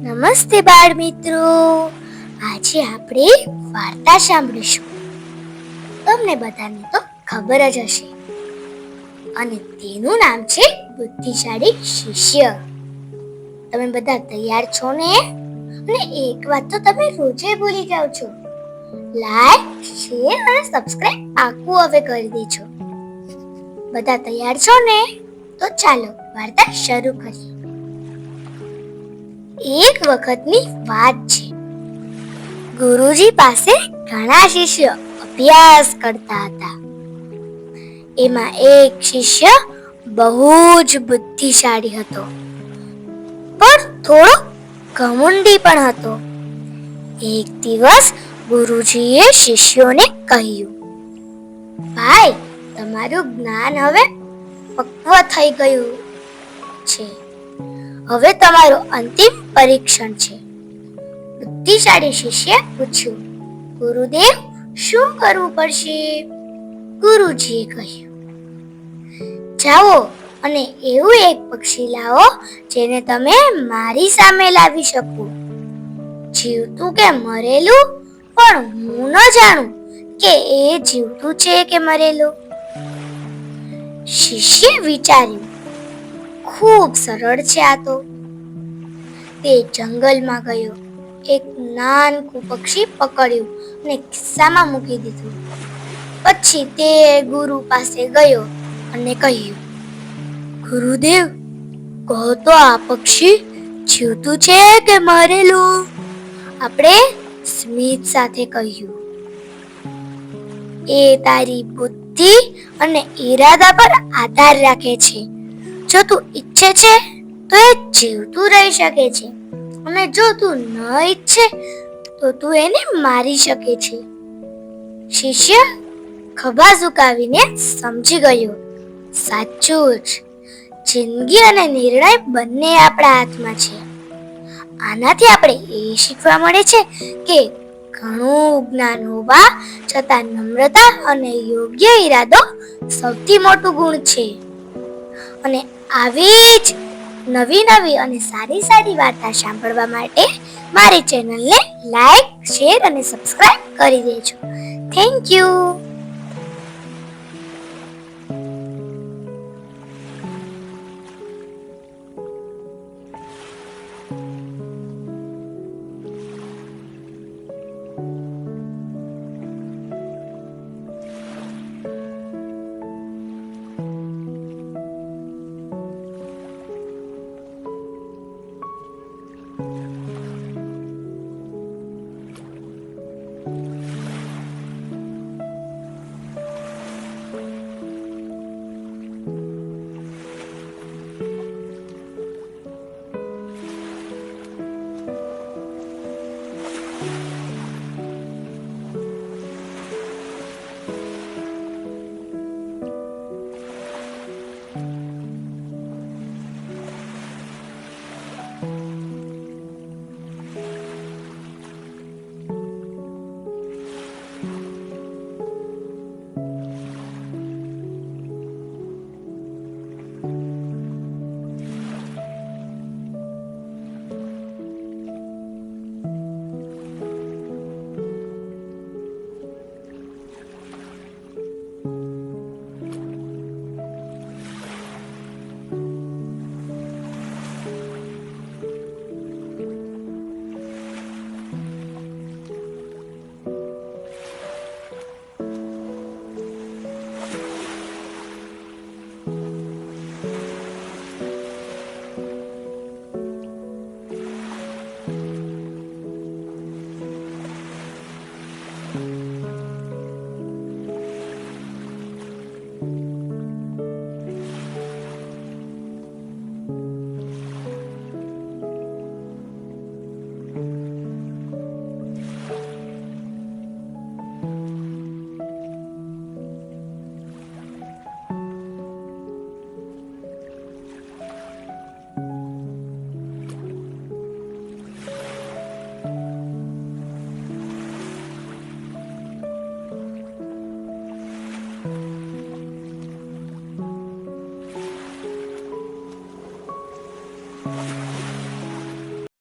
નમસ્તે બાળ મિત્રો, આજે આપણે વાર્તા સાંભળીશું. તમને બધાને તો ખબર જ હશે અને તેનું નામ છે બુદ્ધિશાળી શિષ્ય. તમે બધા તૈયાર છો ને? અને એક વાત તો તમે રોજે ભૂલી જાવ છો, લાઈક, શેર અને સબસ્ક્રાઇબ પાક્કું હવે કરી દેજો. બધા તૈયાર છો ને? તો ચાલો વાર્તા શરૂ કરીએ. એક વખતની વાત છે. ગુરુજી પાસે ઘણા શિષ્યો અભ્યાસ કરતા હતા. એમાં એક શિષ્ય બહુ જ બુદ્ધિશાળી હતો, પણ થોડો ઘમંડી પણ હતો. એક દિવસ ગુરુજીએ શિષ્યોને કહ્યું, ભાઈ, તમારું જ્ઞાન હવે પક્વ થઈ ગયું છે. હવે તમારું અંતિમ પરીક્ષણ છે. બુદ્ધિશાળી શિષ્યએ પૂછ્યું, ગુરુદેવ, શું કરવું પડશે? ગુરુજીએ કહ્યું, જાઓ અને એવું એક પક્ષી લાવો જેને તમે મારી સામે લાવી શકો. જીવતું કે મરેલું, પણ હું ન જાણું કે એ જીવતું છે કે મરેલું. શિષ્યએ વિચાર્યું, ખૂબ સરળ છે આ તો. તે જંગલમાં ગયો, એક નાનકું પક્ષી પકડ્યું અને ખિસ્સામાં મૂકી દીધું. પછી તે ગુરુ પાસે ગયો અને કહ્યું, ગુરુદેવ, કહો તો આ પક્ષી જીવતું છે કે મરેલું? આપણે સ્મિત સાથે કહ્યું, એ તારી બુદ્ધિ અને ઈરાદા પર આધાર રાખે છે. જો તું ઈચ્છે છે તો એ જીવતું રહી શકે છે, અને જો તું ન ઈચ્છે તો તું એને મારી શકે છે. શિષ્ય ખભા ઝુકાવીને સમજી ગયો, સાચું જ, જિંદગી અને નિર્ણય બંને આપણા હાથમાં છે. આનાથી આપણે એ શીખવા મળે છે કે ઘણું જ્ઞાન હોવા છતાં નમ્રતા અને યોગ્ય ઈરાદો સૌથી મોટું ગુણ છે. અને આવી જ નવી અને સારી વાર્તા સાંભળવા માટે મારી ચેનલને લાઈક, શેર અને સબસ્ક્રાઇબ કરી દેજો. Thank you.